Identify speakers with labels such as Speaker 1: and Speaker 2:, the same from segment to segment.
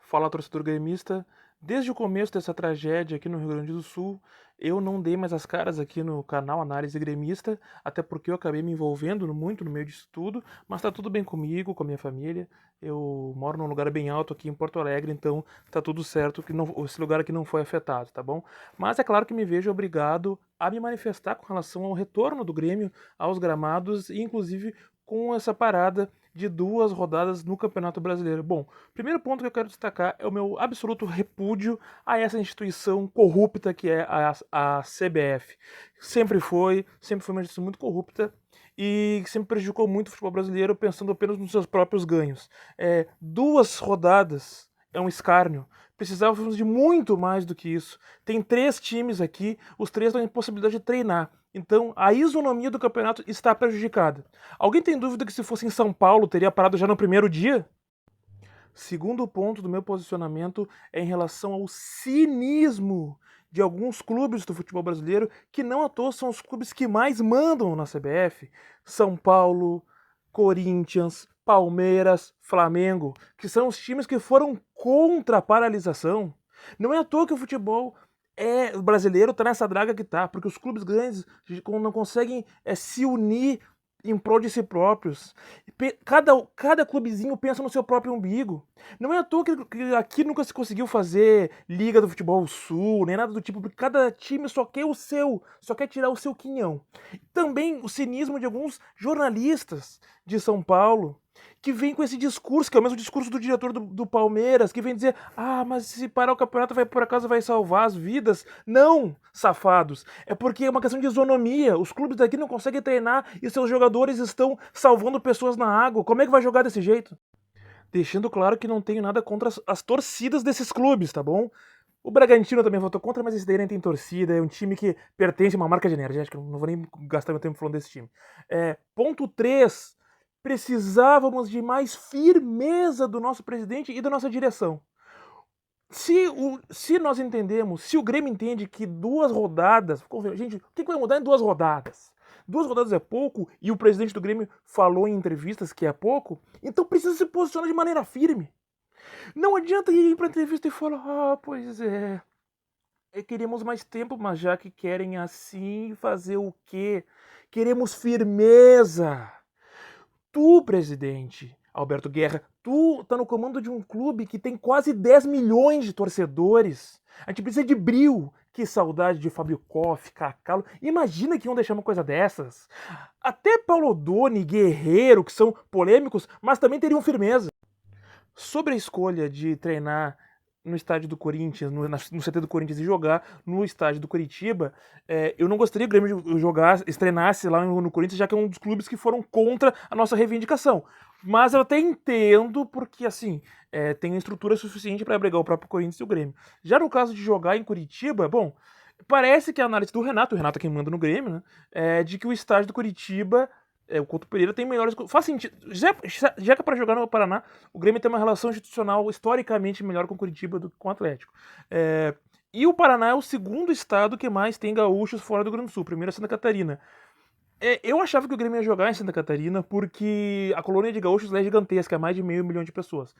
Speaker 1: Fala, torcedor gremista. Desde o começo dessa tragédia aqui no Rio Grande do Sul, eu não dei mais as caras aqui no canal Análise Gremista, até porque eu acabei me envolvendo muito no meio disso tudo, mas tá tudo bem comigo, com a minha família. Eu moro num lugar bem alto aqui em Porto Alegre, então tá tudo certo, que não, esse lugar aqui não foi afetado, tá bom? Mas é claro que me vejo obrigado a me manifestar com relação ao retorno do Grêmio aos gramados, e inclusive com essa parada de 2 rodadas no Campeonato Brasileiro. Bom, primeiro ponto que eu quero destacar é o meu absoluto repúdio a essa instituição corrupta que é a CBF. Sempre foi uma instituição muito corrupta e sempre prejudicou muito o futebol brasileiro pensando apenas nos seus próprios ganhos. 2 rodadas é um escárnio. Precisávamos de muito mais do que isso. Tem 3 times aqui, os 3 têm a possibilidade de treinar. Então, a isonomia do campeonato está prejudicada. Alguém tem dúvida que se fosse em São Paulo teria parado já no primeiro dia? Segundo ponto do meu posicionamento é em relação ao cinismo de alguns clubes do futebol brasileiro, que não à toa são os clubes que mais mandam na CBF. São Paulo, Corinthians, Palmeiras, Flamengo, que são os times que foram contra a paralisação. Não é à toa que o futebol o brasileiro está nessa draga que está, porque os clubes grandes não conseguem se unir em prol de si próprios. Cada clubezinho pensa no seu próprio umbigo. Não é à toa que aqui nunca se conseguiu fazer Liga do Futebol Sul, nem nada do tipo, porque cada time só quer o seu, só quer tirar o seu quinhão. Também o cinismo de alguns jornalistas de São Paulo, que vem com esse discurso, que é o mesmo discurso do diretor do Palmeiras, que vem dizer: ah, mas se parar o campeonato, por acaso vai salvar as vidas. Não, safados. É porque é uma questão de isonomia. Os clubes daqui não conseguem treinar e seus jogadores estão salvando pessoas na água. Como é que vai jogar desse jeito? Deixando claro que não tenho nada contra as torcidas desses clubes, tá bom? O Bragantino também votou contra, mas esse daí nem tem torcida, é um time que pertence a uma marca de energia, acho que eu não vou nem gastar meu tempo falando desse time. Ponto 3, precisávamos de mais firmeza do nosso presidente e da nossa direção. Se nós entendemos, se o Grêmio entende que 2 rodadas. Gente, o que vai mudar em 2 rodadas? 2 rodadas é pouco e o presidente do Grêmio falou em entrevistas que é pouco, então precisa se posicionar de maneira firme. Não adianta ir pra entrevista e falar: ah, pois queremos mais tempo, mas já que querem assim, fazer o quê? Queremos firmeza. Tu, presidente Alberto Guerra, tu tá no comando de um clube que tem quase 10 milhões de torcedores. A gente precisa de brio. Que saudade de Fábio Koff, Cacalo. Imagina que iam deixar uma coisa dessas. Até Paulo Doni, Guerreiro, que são polêmicos, mas também teriam firmeza. Sobre a escolha de treinar no estádio do Corinthians, no CT do Corinthians, e jogar no estádio do Curitiba, eu não gostaria que o Grêmio treinasse lá no Corinthians, já que é um dos clubes que foram contra a nossa reivindicação. Mas eu até entendo, porque assim, tem estrutura suficiente para abrigar o próprio Corinthians e o Grêmio. Já no caso de jogar em Curitiba, bom, parece que a análise do Renato, o Renato é quem manda no Grêmio, né, é de que o estádio do Curitiba, o Couto Pereira, tem melhores. Faz sentido. Já que é para jogar no Paraná, o Grêmio tem uma relação institucional historicamente melhor com o Curitiba do que com o Atlético. E o Paraná é o segundo estado que mais tem gaúchos fora do Rio Grande do Sul. Primeiro é Santa Catarina. Eu achava que o Grêmio ia jogar em Santa Catarina porque a colônia de gaúchos lá é gigantesca, é mais de meio milhão de pessoas.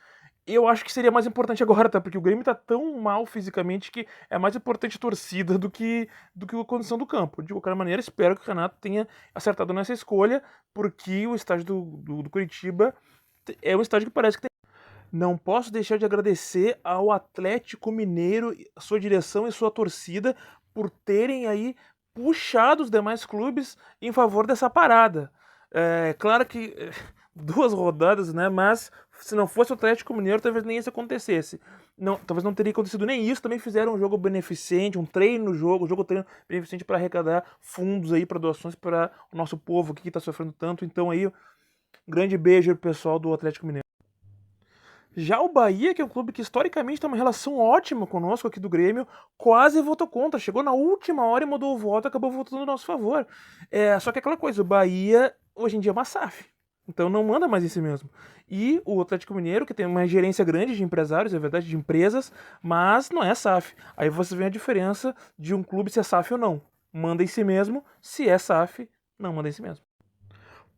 Speaker 1: Eu acho que seria mais importante agora, tá? Porque o Grêmio tá tão mal fisicamente que é mais importante a torcida do que a condição do campo. De qualquer maneira, espero que o Renato tenha acertado nessa escolha, porque o estádio do Curitiba é um estádio que parece que tem. Não posso deixar de agradecer ao Atlético Mineiro, sua direção e sua torcida por terem aí puxado os demais clubes em favor dessa parada. Claro que 2 rodadas, né? Mas se não fosse o Atlético Mineiro, talvez nem isso acontecesse. Não, talvez não teria acontecido nem isso. Também fizeram um jogo beneficente, um jogo treino beneficente para arrecadar fundos aí para doações para o nosso povo aqui que está sofrendo tanto. Então aí, um grande beijo pro pessoal do Atlético Mineiro. Já o Bahia, que é um clube que historicamente tem uma relação ótima conosco aqui do Grêmio, quase votou contra. Chegou na última hora e mudou o voto e acabou votando a nosso favor. Só que aquela coisa, o Bahia hoje em dia é uma SAF. Então não manda mais em si mesmo. E o Atlético Mineiro, que tem uma gerência grande de empresários, é verdade, de empresas, mas não é SAF. Aí você vê a diferença de um clube se é SAF ou não. Manda em si mesmo, se é SAF, não manda em si mesmo.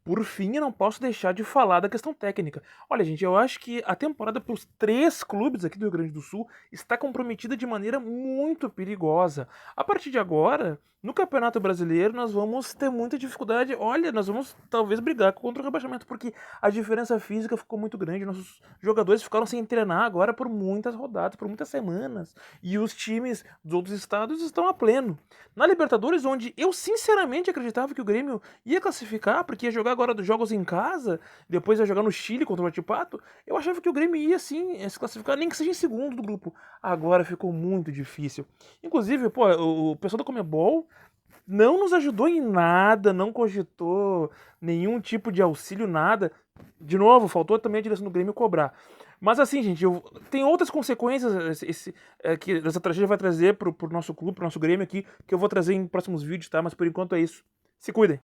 Speaker 1: por fim, eu não posso deixar de falar da questão técnica. Olha, gente, eu acho que a temporada para os 3 clubes aqui do Rio Grande do Sul está comprometida de maneira muito perigosa. A partir de agora, no Campeonato Brasileiro, nós vamos ter muita dificuldade. Olha, nós vamos talvez brigar contra o rebaixamento, porque a diferença física ficou muito grande. Nossos jogadores ficaram sem treinar agora por muitas rodadas, por muitas semanas. E os times dos outros estados estão a pleno. Na Libertadores, onde eu sinceramente acreditava que o Grêmio ia classificar, porque ia jogar agora dos jogos em casa, depois ia jogar no Chile contra o Huachipato, eu achava que o Grêmio ia sim se classificar, nem que seja em segundo do grupo. Agora ficou muito difícil. Inclusive, pô, o pessoal da Comebol não nos ajudou em nada, não cogitou nenhum tipo de auxílio, nada. De novo, faltou também a direção do Grêmio cobrar. Mas assim, gente, tem outras consequências que essa tragédia vai trazer pro nosso clube, pro nosso Grêmio aqui, que eu vou trazer em próximos vídeos, tá? Mas por enquanto é isso. Se cuidem.